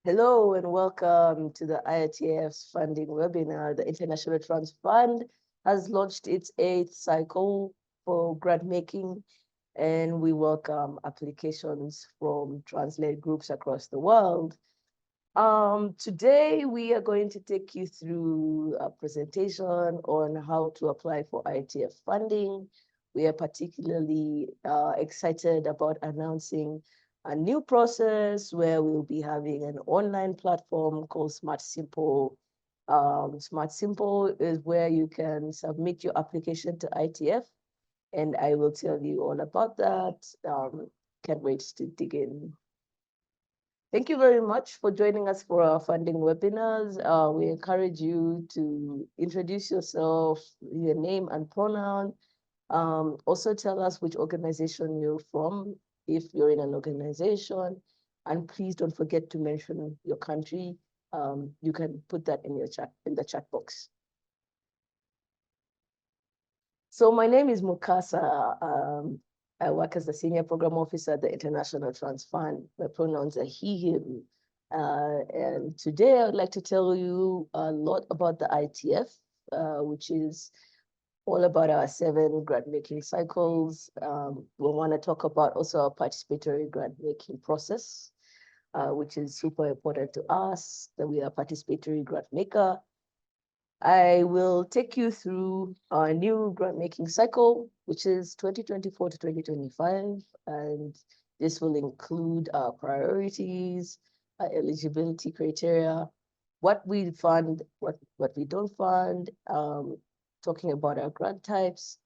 Hello and welcome to the ITF's funding webinar. The International Trans Fund has launched its 8th cycle for grant making, and we welcome applications from trans-led groups across the world. Today, we are going to take you through a presentation on how to apply for ITF funding. We are particularly excited about announcing a new process where we'll be having an online platform called Smart Simple. Smart Simple is where you can submit your application to ITF, and I will tell you all about that. Can't wait to dig in. Thank you very much for joining us for our funding webinars. We encourage you to introduce yourself, your name and pronoun. Also tell us which organization you're from, if you're in an organization, and please don't forget to mention your country. You can put that in the chat box. So my name is Mukasa. I work as the Senior Program Officer at the International Trans Fund. My pronouns are he, him. And today I'd like to tell you a lot about the ITF, which is all about our 7 grant-making cycles. We want to talk about also our participatory grant-making process, which is super important to us, that we are a participatory grant maker. I will take you through our new grant-making cycle, which is 2024 to 2025, and this will include our priorities, our eligibility criteria, what we fund, what we don't fund, talking about our grant types.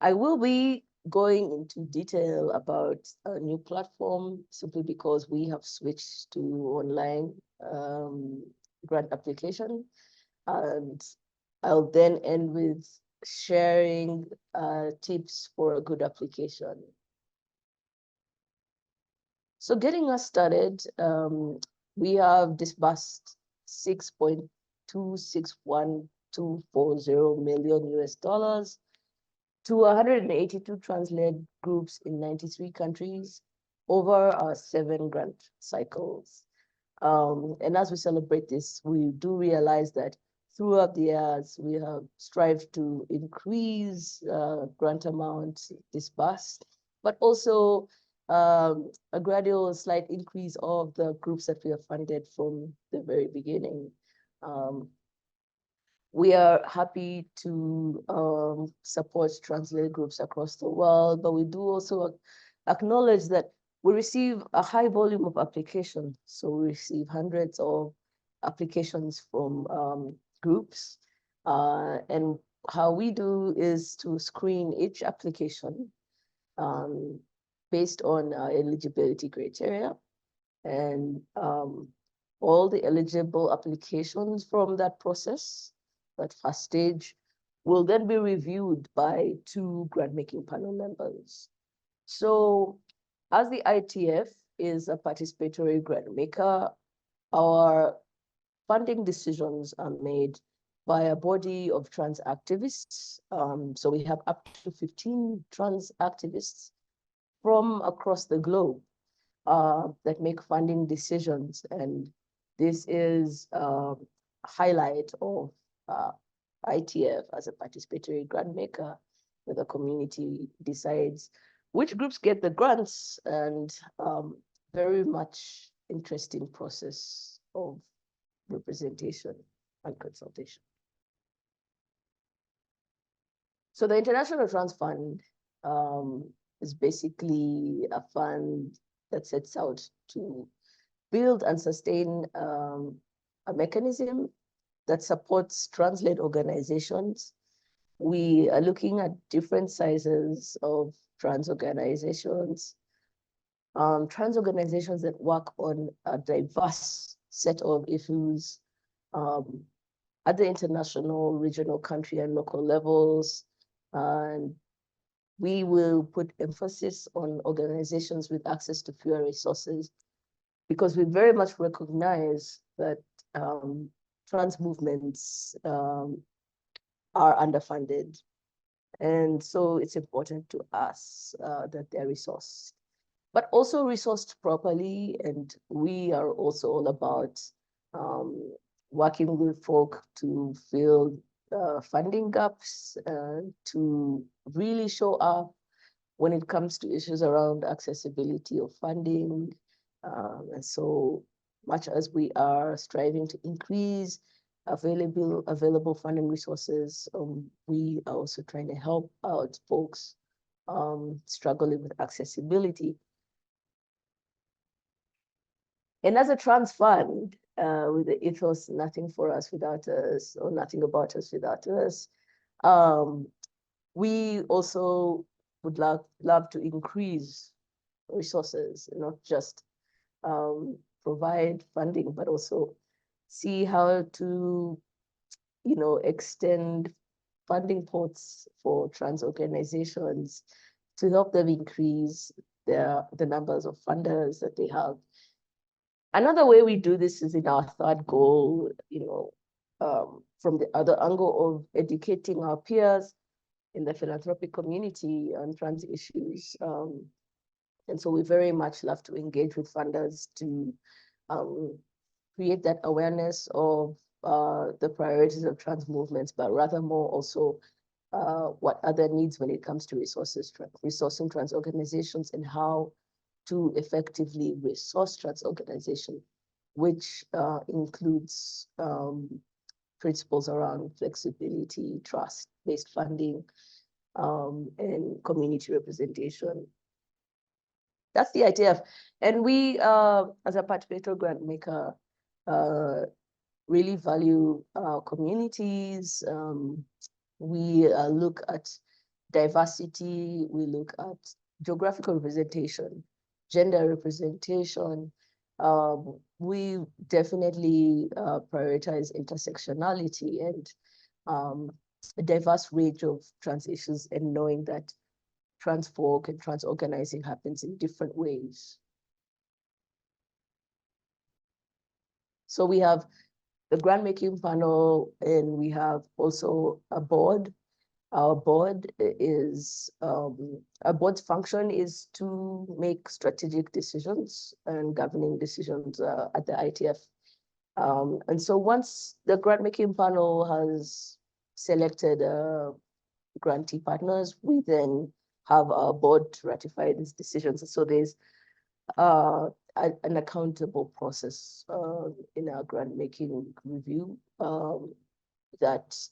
I will be going into detail about a new platform simply because we have switched to online grant application. And I'll then end with sharing tips for a good application. So getting us started, we have disbursed $6.261240 million US to 182 trans-led groups in 93 countries over our 7 grant cycles. And as we celebrate this, we do realize that throughout the years, we have strived to increase grant amount disbursed, but also a gradual slight increase of the groups that we have funded from the very beginning. We are happy to support trans-led groups across the world, but we do also acknowledge that we receive a high volume of applications. So we receive hundreds of applications from groups. And how we do is to screen each application based on eligibility criteria. And all the eligible applications from that process, that first stage, will then be reviewed by 2 grant-making panel members. So as the ITF is a participatory grant maker, our funding decisions are made by a body of trans activists. So we have up to 15 trans activists from across the globe that make funding decisions. And this is a highlight of ITF as a participatory grant maker, where the community decides which groups get the grants, and very much interesting process of representation and consultation. So the International Trans Fund is basically a fund that sets out to build and sustain a mechanism that supports trans-led organizations. We are looking at different sizes of trans organizations that work on a diverse set of issues at the international, regional, country, and local levels. And we will put emphasis on organizations with access to fewer resources, because we very much recognize that trans movements are underfunded. And so it's important to us that they're resourced. but also resourced properly. And we are also all about working with folk to fill funding gaps, to really show up when it comes to issues around accessibility of funding. And so much as we are striving to increase available funding resources, we are also trying to help out folks struggling with accessibility. And as a trans fund, with the ethos, nothing for us without us, or nothing about us without us, we also would love to increase resources, not just provide funding, but also see how to, extend funding pots for trans organizations to help them increase the numbers of funders that they have. Another way we do this is in our third goal, from the other angle of educating our peers in the philanthropic community on trans issues. And so we very much love to engage with funders to create that awareness of the priorities of trans movements, but rather more also what are their needs when it comes to resourcing trans organizations, and how to effectively resource trans organization, which includes principles around flexibility, trust-based funding, and community representation. That's the ITF. And we, as a participator grant maker, really value communities. We look at diversity, we look at geographical representation, gender representation. We definitely prioritize intersectionality and a diverse range of trans issues, and knowing that trans folk and trans organizing happens in different ways. So we have the grant making panel, and we have also a board. Our board is, our board's function is to make strategic decisions and governing decisions at the ITF. And so once the grant making panel has selected grantee partners, we then have our board ratify these decisions. So there's an accountable process in our grant making review that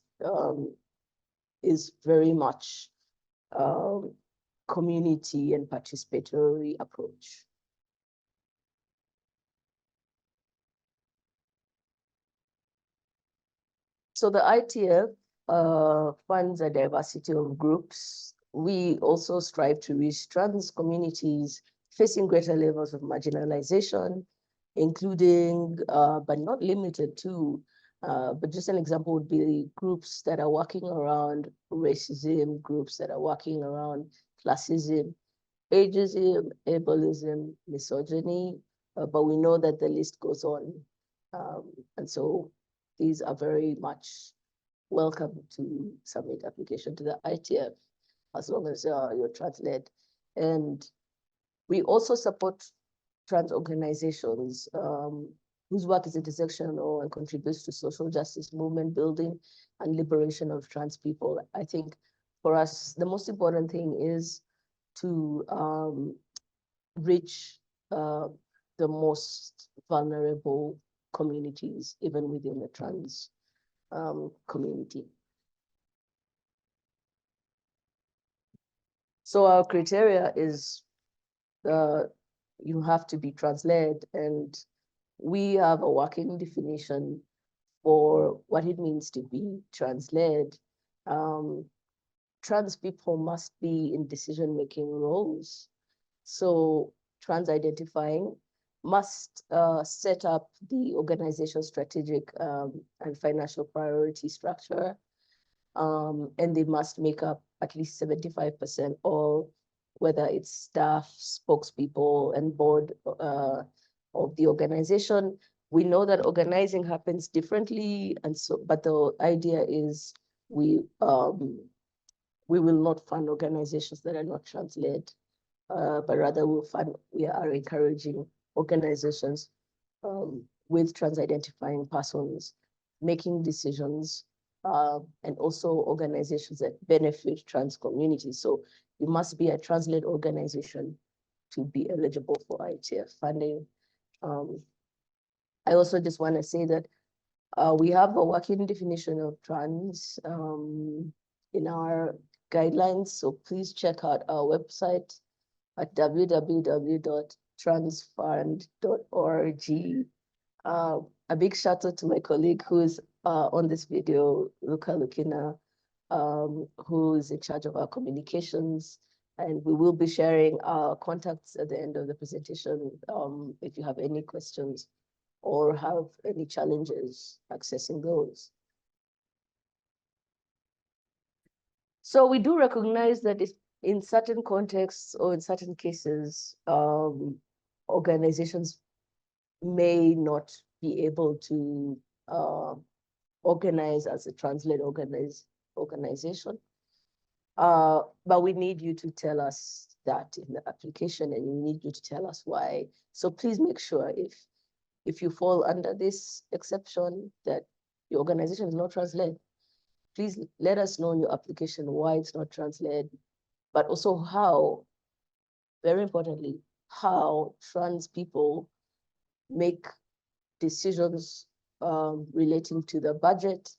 is very much community and participatory approach. So the ITF funds a diversity of groups. We also strive to reach trans communities facing greater levels of marginalization, including, but not limited to, but just an example would be groups that are working around racism, groups that are working around classism, ageism, ableism, misogyny, but we know that the list goes on. And so these are very much welcome to submit application to the ITF, as long as you're trans-led. And we also support trans organizations whose work is intersectional and contributes to social justice movement building and liberation of trans people. I think for us, the most important thing is to reach the most vulnerable communities, even within the trans community. So our criteria is you have to be trans-led, and we have a working definition for what it means to be trans-led. Trans people must be in decision-making roles. So trans-identifying must set up the organization's strategic and financial priority structure, and they must make up at least 75% of, whether it's staff, spokespeople, and board of the organization. We know that organizing happens differently, and so, but the idea is we will not fund organizations that are not trans-led. but rather we are encouraging organizations with trans-identifying persons making decisions, and also organizations that benefit trans communities. So you must be a trans-led organization to be eligible for ITF funding. I also just want to say that we have a working definition of trans in our guidelines, so please check out our website at www.transfund.org. A big shout out to my colleague who is on this video, Luca Lukina, who is in charge of our communications. And we will be sharing our contacts at the end of the presentation if you have any questions or have any challenges accessing those. So we do recognize that in certain contexts or in certain cases, organizations may not be able to organize as a trans-led organization. But we need you to tell us that in the application, and we need you to tell us why. So please make sure if you fall under this exception that your organization is not trans-led, please let us know in your application why it's not trans-led, but also how, very importantly, how trans people make decisions relating to the budget,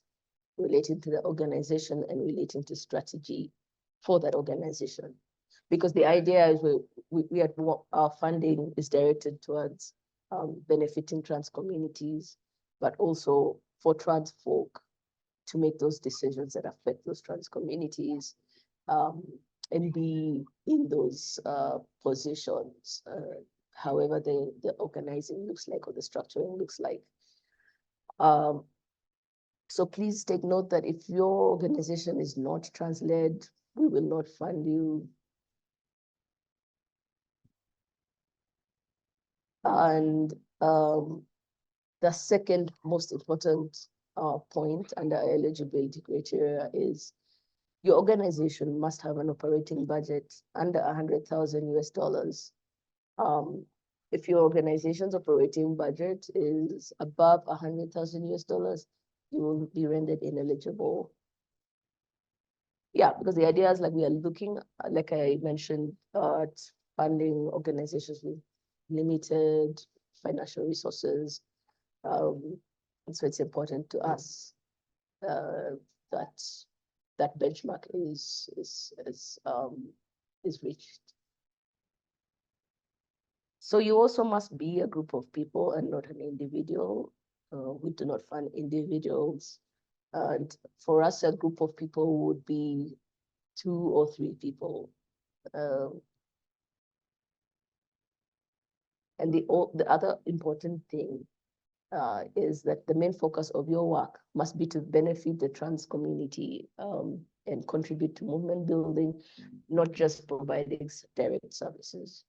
relating to the organization, and relating to strategy for that organization. Because the idea is our funding is directed towards benefiting trans communities, but also for trans folk to make those decisions that affect those trans communities and be in those positions, however the organizing looks like or the structuring looks like. So please take note that if your organization is not trans-led, we will not fund you. And the second most important point under eligibility criteria is your organization must have an operating budget under 100,000 US dollars. If your organization's operating budget is above 100,000 US dollars, you will be rendered ineligible. Yeah, because the idea is like we are looking, like I mentioned, at funding organizations with limited financial resources. And so it's important to us that benchmark is reached. So you also must be a group of people and not an individual. We do not fund individuals. And for us, a group of people would be 2 or 3 people. And the other important thing is that the main focus of your work must be to benefit the trans community and contribute to movement building, not just providing direct services.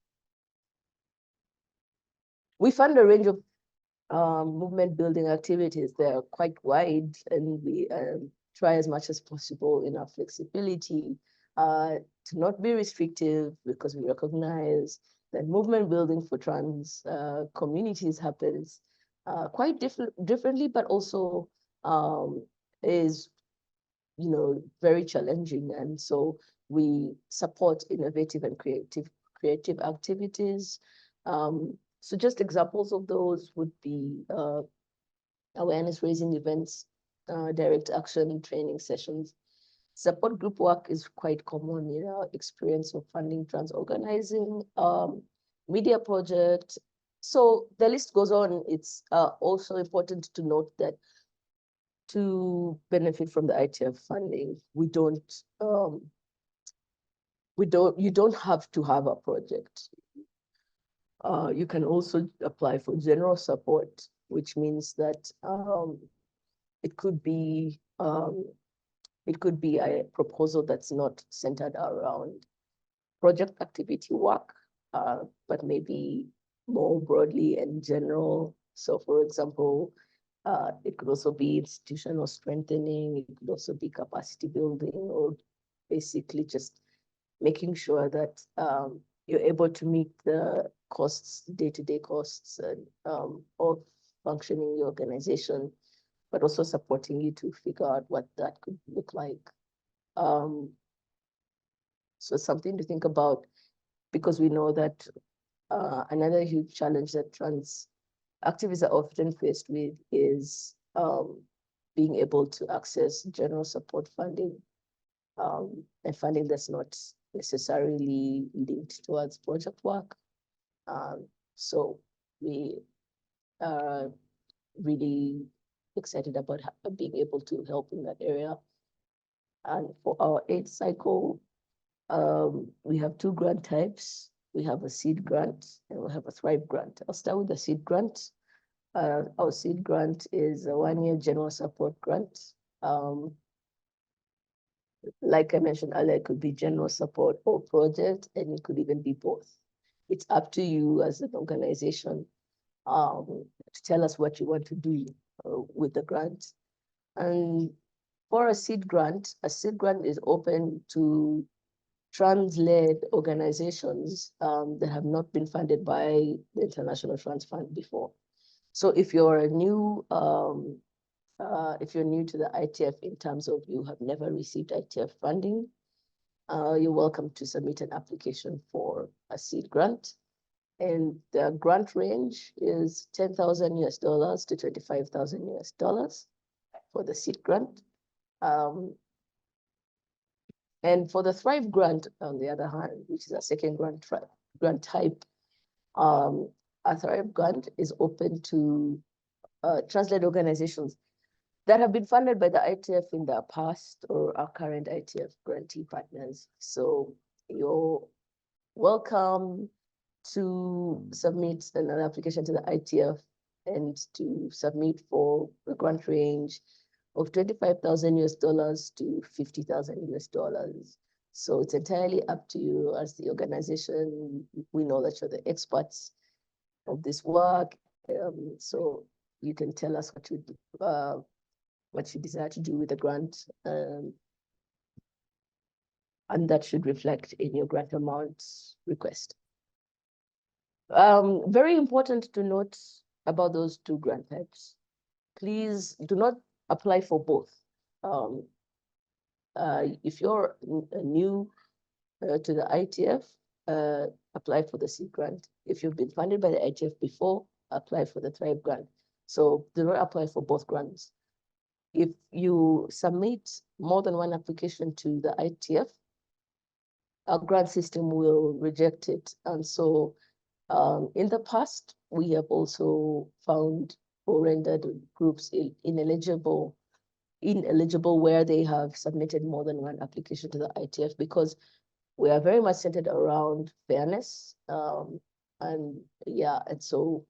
We fund a range of movement building activities. They're quite wide, and we try as much as possible in our flexibility to not be restrictive, because we recognize that movement building for trans communities happens quite differently, but also is, very challenging. And so we support innovative and creative activities. So just examples of those would be awareness raising events, direct action training sessions. Support group work is quite common in our experience of funding trans organizing, media project. So the list goes on. It's also important to note that to benefit from the ITF funding, you don't have to have a project. You can also apply for general support, which means that it could be a proposal that's not centered around project activity work, but maybe more broadly and general. So for example, it could also be institutional strengthening, it could also be capacity building, or basically just making sure that you're able to meet the costs, day-to-day costs, and of functioning your organization, but also supporting you to figure out what that could look like. So something to think about, because we know that another huge challenge that trans activists are often faced with is being able to access general support funding, and funding that's not necessarily linked towards project work. So we are really excited about being able to help in that area. And for our 8th cycle, we have 2 grant types. We have a seed grant and we have a Thrive grant. I'll start with the seed grant. Our seed grant is a 1-year general support grant. Like I mentioned earlier, it could be general support or project, and it could even be both. It's up to you as an organization to tell us what you want to do with the grant. And for a seed grant is open to trans-led organizations that have not been funded by the International Trans Fund before. So if you're new to the ITF in terms of you have never received ITF funding, you're welcome to submit an application for a seed grant. And the grant range is $10,000 to $25,000 for the seed grant. And for the Thrive grant, on the other hand, which is a second grant type, a Thrive grant is open to trans-led organizations that have been funded by the ITF in the past or our current ITF grantee partners. So you're welcome to submit an application to the ITF and to submit for a grant range of $25,000 to $50,000. So it's entirely up to you as the organization. We know that you're the experts of this work, so you can tell us what you desire to do with the grant, and that should reflect in your grant amount request. Very important to note about those 2 grant types. Please do not apply for both. If you're new to the ITF, apply for the seed grant. If you've been funded by the ITF before, apply for the Thrive grant. So do not apply for both grants. If you submit more than 1 application to the ITF, our grant system will reject it. And so in the past, we have also found or rendered groups ineligible where they have submitted more than 1 application to the ITF, because we are very much centered around fairness. And so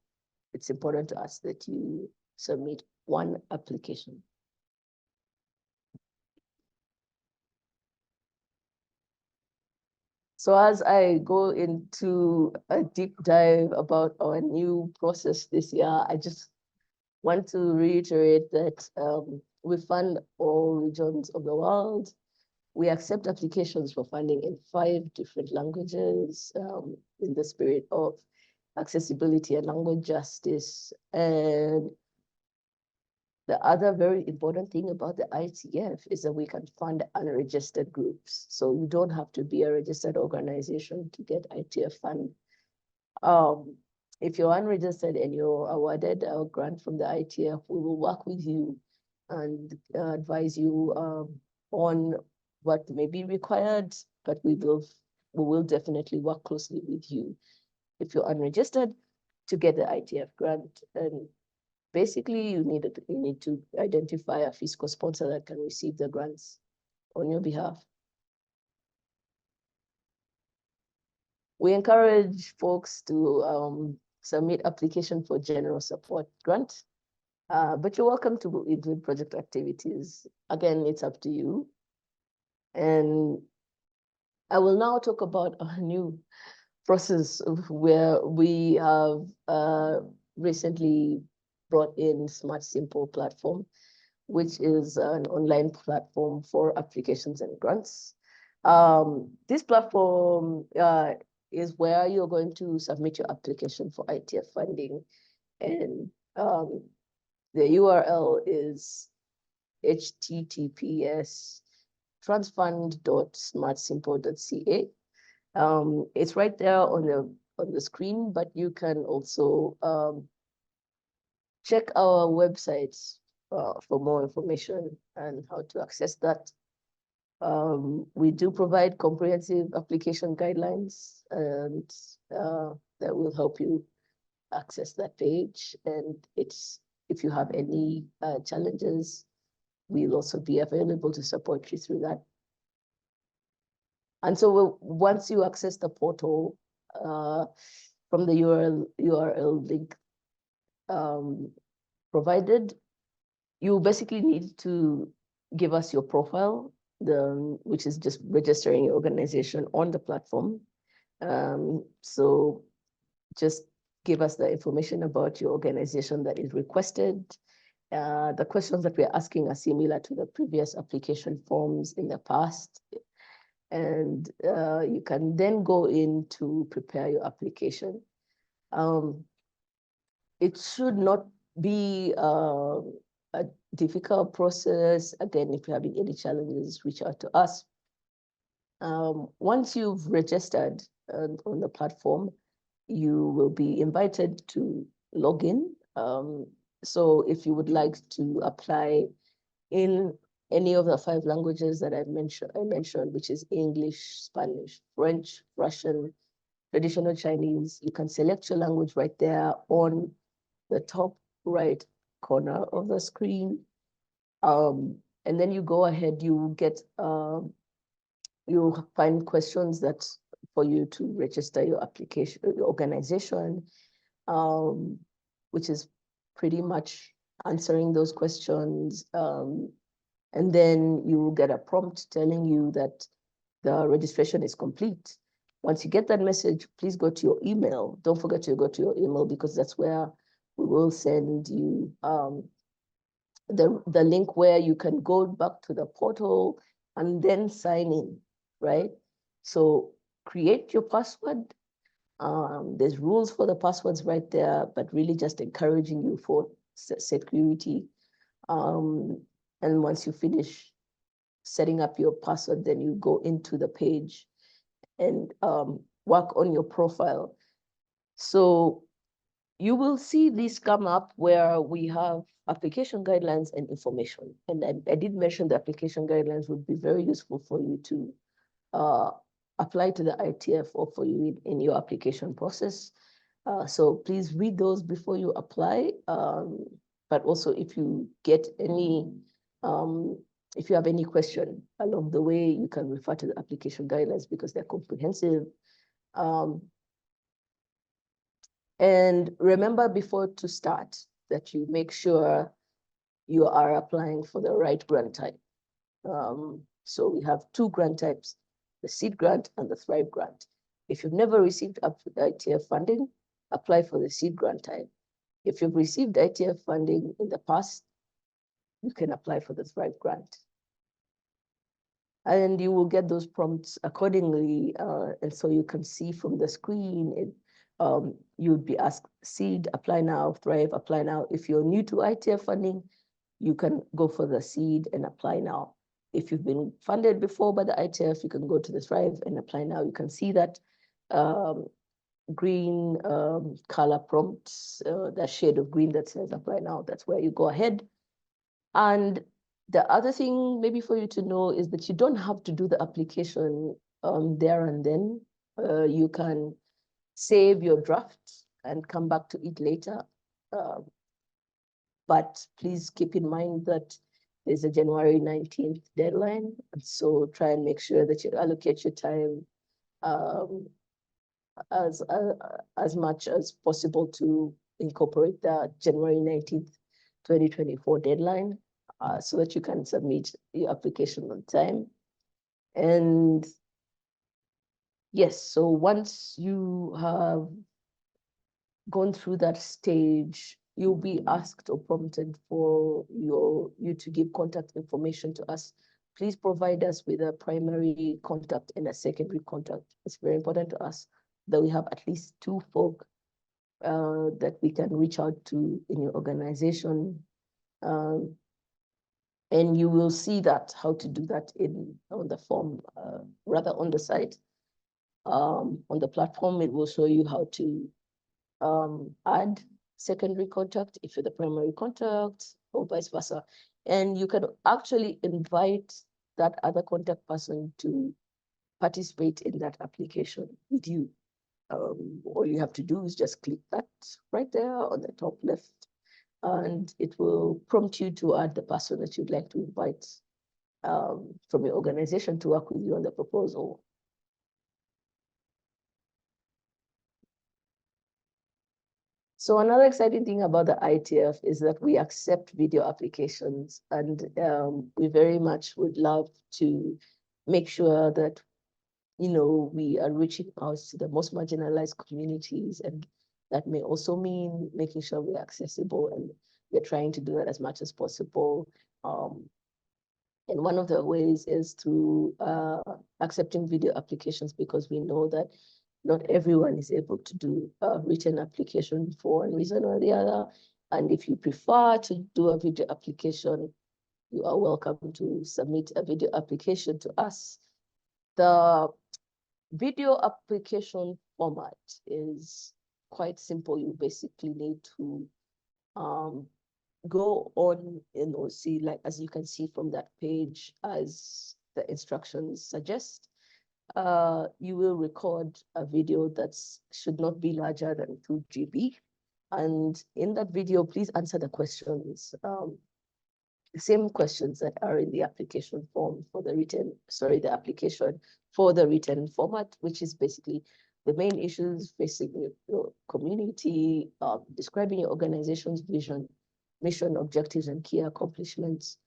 it's important to us that you submit 1 application. So as I go into a deep dive about our new process this year, I just want to reiterate that we fund all regions of the world. We accept applications for funding in 5 different languages, in the spirit of accessibility and language justice. And the other very important thing about the ITF is that we can fund unregistered groups. So you don't have to be a registered organization to get ITF fund. If you're unregistered and you're awarded a grant from the ITF, we will work with you and advise you on what may be required, but we will definitely work closely with you if you're unregistered to get the ITF grant. And basically, you need to identify a fiscal sponsor that can receive the grants on your behalf. We encourage folks to submit application for general support grant, but you're welcome to include project activities. Again, it's up to you. And I will now talk about a new process where we have recently brought in Smart Simple platform, which is an online platform for applications and grants. This platform is where you're going to submit your application for ITF funding. And the URL is https://transfund.smartsimple.ca. It's right there on the screen, but you can also check our websites for more information and how to access that. We do provide comprehensive application guidelines, and that will help you access that page. And if you have any challenges, we'll also be available to support you through that. And so once you access the portal from the URL link provided, you basically need to give us your profile, which is just registering your organization on the platform. So just give us the information about your organization that is requested. The questions that we're asking are similar to the previous application forms in the past. And you can then go in to prepare your application. It should not be a difficult process. Again, if you have any challenges, reach out to us. Once you've registered on the platform, you will be invited to log in. So if you would like to apply in any of the 5 languages that I mentioned, which is English, Spanish, French, Russian, traditional Chinese, you can select your language right there on the top right corner of the screen. And then you go ahead, you get, you'll find questions that for you to register your application, your organization, which is pretty much answering those questions. And then you will get a prompt telling you that the registration is complete. Once you get that message, please go to your email. Don't forget to go to your email, because that's where we will send you the link where you can go back to the portal and then sign in, right? So create your password. There's rules for the passwords right there, but really just encouraging you for security. And once you finish setting up your password, then you go into the page and work on your profile. So you will see this come up where we have application guidelines and information. And I did mention the application guidelines would be very useful for you to apply to the ITF or for you in your application process. So please read those before you apply. But also if you get any, if you have any question along the way, you can refer to the application guidelines because they're comprehensive. And remember before to start that you make sure you are applying for the right grant type. So we have 2 grant types, the seed grant and the Thrive grant. If you've never received ITF funding, apply for the seed grant type. If you've received ITF funding in the past, you can apply for the Thrive grant. And you will get those prompts accordingly. And so you can see from the screen, you would be asked, seed, apply now, Thrive, apply now. If you're new to ITF funding, you can go for the seed and apply now. If you've been funded before by the ITF, you can go to the Thrive and apply now. You can see that green color prompts, that shade of green that says apply now. That's where you go ahead. And the other thing maybe for you to know is that you don't have to do the application there and then. You can save your draft and come back to it later. But please keep in mind that there's a January 19th deadline. And so try and make sure that you allocate your time as much as possible to incorporate the January 19th, 2024 deadline so that you can submit your application on time. And yes, so once you have gone through that stage, you'll be asked or prompted for you to give contact information to us. Please provide us with a primary contact and a secondary contact. It's very important to us. that we have at least 2 folk that we can reach out to in your organization. And you will see that, how to do that on the form, rather on the site. On the platform, it will show you how to add secondary contact if you're the primary contact, or vice versa. And you can actually invite that other contact person to participate in that application with you. All you have to do is just click that right there on the top left, and it will prompt you to add the person that you'd like to invite from your organization to work with you on the proposal. So another exciting thing about the ITF is that we accept video applications, and we very much would love to make sure that, you know, we are reaching out to the most marginalized communities, and that may also mean making sure we're accessible, and we're trying to do that as much as possible. And one of the ways is through accepting video applications, because we know that not everyone is able to do a written application for one reason or the other. And if you prefer to do a video application, you are welcome to submit a video application to us. The video application format is quite simple. You basically need to go on and see, like, as you can see from that page, as the instructions suggest, you will record a video that should not be larger than 2 GB. And in that video, please answer the questions, the same questions that are in the application form for the written, the application for the written format, which is basically the main issues facing your community, describing your organization's vision, mission, objectives, and key accomplishments.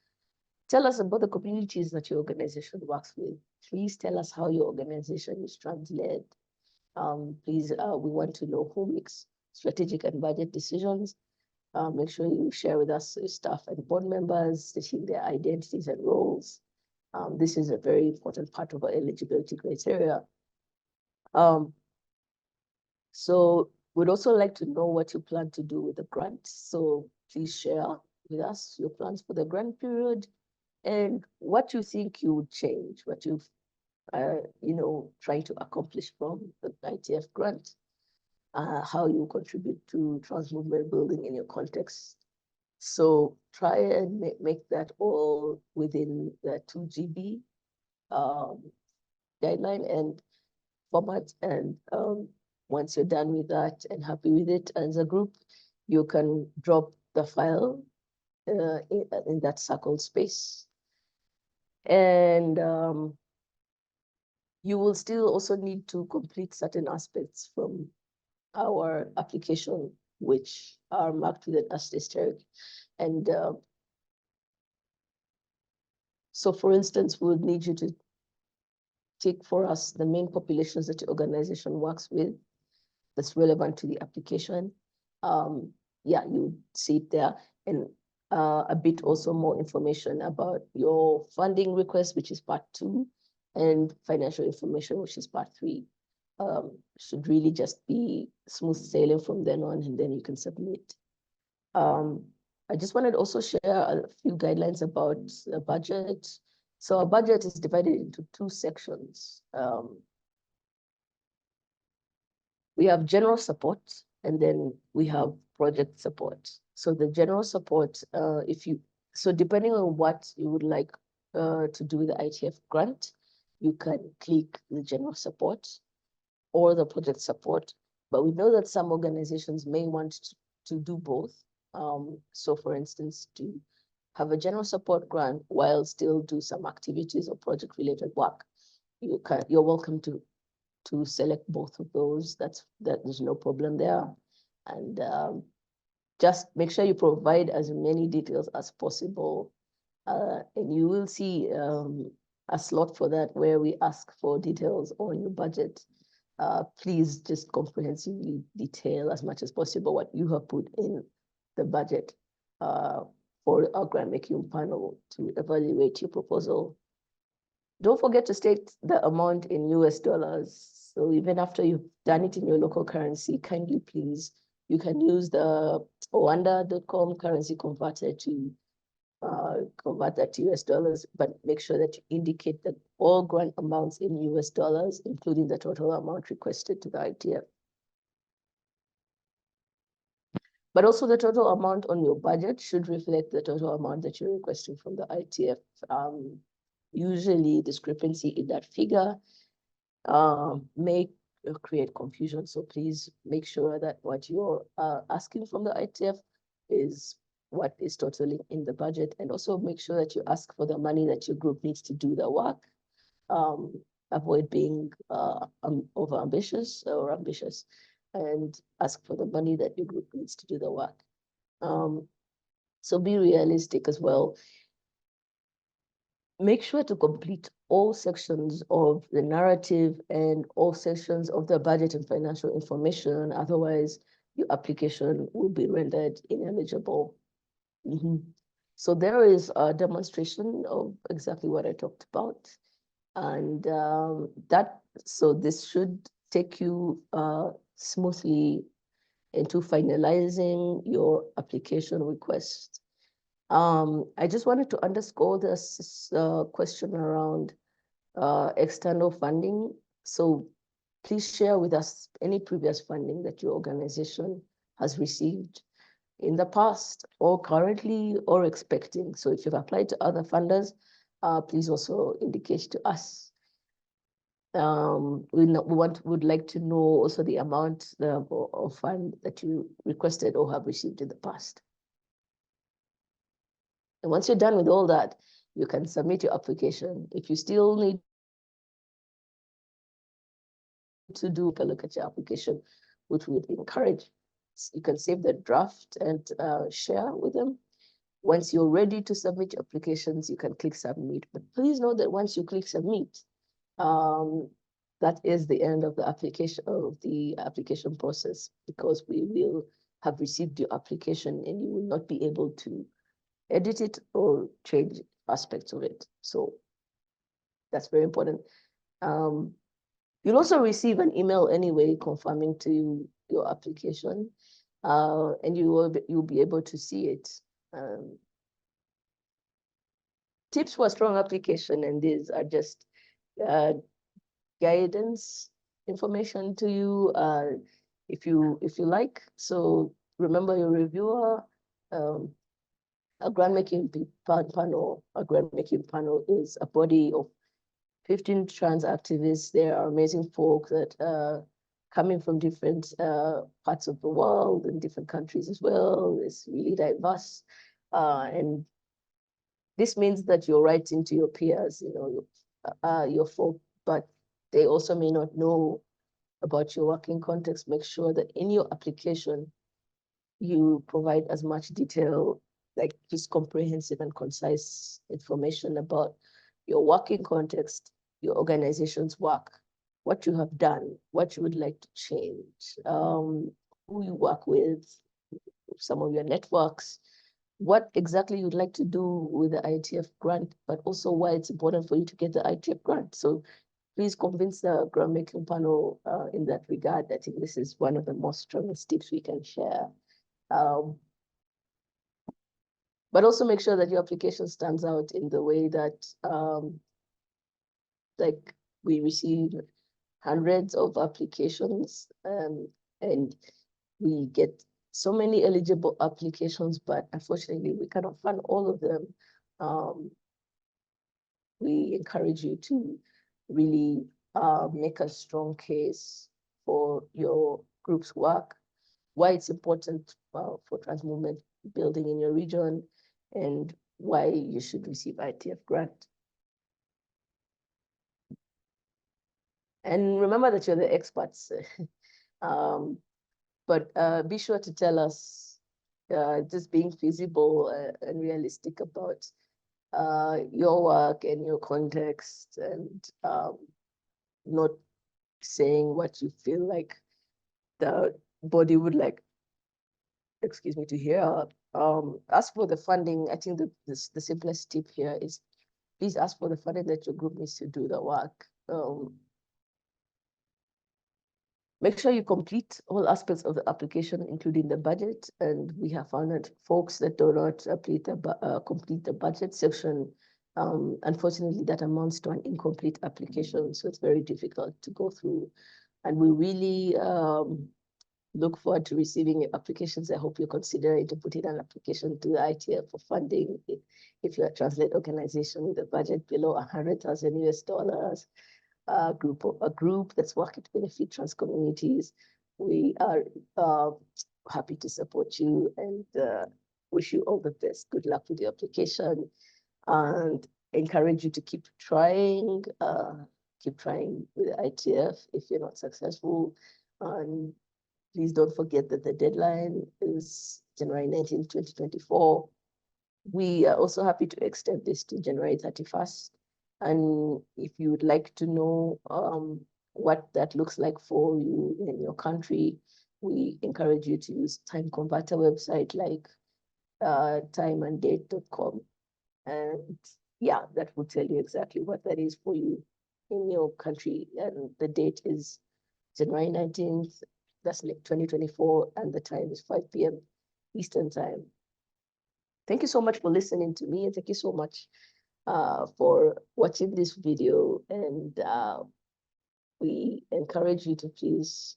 Tell us about the communities that your organization works with. Please tell us how your organization is trans-led. Please, we want to know who makes strategic and budget decisions. Make sure you share with us staff and board members, stating their identities and roles. This is a very important part of our eligibility criteria. So we'd also like to know what you plan to do with the grant. So please share with us your plans for the grant period, and what you think you would change, what you've, trying to accomplish from the ITF grant, how you contribute to trans-movement building in your context. So try and make that all within the 2 GB guideline and format. And once you're done with that and happy with it as a group, you can drop the file in that circled space. And you will still also need to complete certain aspects from our application, which are marked with an asterisk. And so, for instance, we would need you to take for us the main populations that your organization works with that's relevant to the application. Yeah, you see it there. And a bit also more information about your funding request, which is part 2, and financial information, which is part 3. Should really just be smooth sailing from then on, and then you can submit. I just wanted to also share a few guidelines about the budget. So our budget is divided into 2 sections. We have general support, and then we have project support. So the general support, so depending on what you would like to do with the ITF grant, you can click the general support or the project support. But we know that some organizations may want to do both. So for instance, to have a general support grant while still do some activities or project related work, you're welcome to select both of those. There's no problem there. And just make sure you provide as many details as possible. And you will see a slot for that where we ask for details on your budget. Please just comprehensively detail as much as possible what you have put in the budget for our grant making panel to evaluate your proposal. Don't forget to state the amount in US dollars. So even after you've done it in your local currency, kindly please, you can use the Oanda.com currency converter to convert that to US dollars, but make sure that you indicate that all grant amounts in US dollars, including the total amount requested to the ITF. But also the total amount on your budget should reflect the total amount that you're requesting from the ITF. Usually discrepancy in that figure may create confusion. So please make sure that what you're asking from the ITF is what is totally in the budget, and also make sure that you ask for the money that your group needs to do the work. Avoid being over ambitious or ambitious, and ask for the money that your group needs to do the work. So be realistic as well. Make sure to complete all sections of the narrative and all sections of the budget and financial information. Otherwise, your application will be rendered ineligible. So there is a demonstration of exactly what I talked about. And so this should take you smoothly into finalizing your application request. I just wanted to underscore this question around external funding. So please share with us any previous funding that your organization has received in the past or currently or expecting. So if you've applied to other funders, please also indicate to us. Would like to know also the amount of fund that you requested or have received in the past. And once you're done with all that, you can submit your application. If you still need to do a look at your application, which we would encourage, you can save the draft and share with them. Once you're ready to submit your applications, you can click submit. But please know that once you click submit, that is the end of the application process, because we will have received your application and you will not be able to edit it or change aspects of it. So that's very important. You'll also receive an email anyway confirming to you your application, and you'll be able to see it. Tips for a strong application, and these are just guidance information to you if you like. So remember your reviewer, a grant making panel. A grant making panel is a body of 15 trans activists. They are amazing folk that coming from different parts of the world and different countries as well. It's really diverse, and this means that you're writing to your peers, your folk, but they also may not know about your working context. Make sure that in your application, you provide as much detail, like just comprehensive and concise information about your working context, your organization's work, what you have done, what you would like to change, who you work with, some of your networks, what exactly you'd like to do with the ITF grant, but also why it's important for you to get the ITF grant. So please convince the grant making panel in that regard. I think this is one of the most strongest tips we can share. But also make sure that your application stands out in the way that, like, we receive hundreds of applications and we get so many eligible applications, but unfortunately we cannot fund all of them. We encourage you to really make a strong case for your group's work, why it's important for trans movement building in your region, and why you should receive ITF grant. And remember that you're the experts, but be sure to tell us just being feasible and realistic about your work and your context, and not saying what you feel like the body would like, excuse me, to hear. Ask for the funding. I think the simplest tip here is please ask for the funding that your group needs to do the work. Make sure you complete all aspects of the application, including the budget. And we have found that folks that do not complete the budget section, unfortunately, that amounts to an incomplete application. So it's very difficult to go through. And we really look forward to receiving your applications. I hope you consider to put in an application to the ITF for funding. If you're a translate organization with a budget below 100,000 US dollars, a group that's working to benefit trans communities, we are happy to support you and wish you all the best. Good luck with your application, and encourage you to keep trying with the ITF if you're not successful. And please don't forget that the deadline is January 19, 2024. We are also happy to extend this to January 31st. And if you would like to know what that looks like for you in your country, we encourage you to use Time Converter website like timeanddate.com. And yeah, that will tell you exactly what that is for you in your country. And the date is January 19th, that's like 2024, and the time is 5 p.m. Eastern time. Thank you so much for listening to me, and thank you so much for watching this video. And we encourage you to please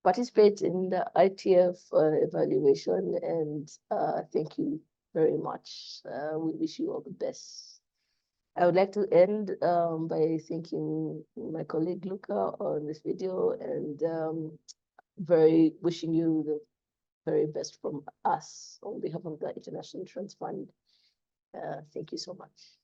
participate in the ITF evaluation, and thank you very much. We wish you all the best. I would like to end by thanking my colleague Luca on this video, and wishing you the very best from us on behalf of the International Trans Fund. Thank you so much.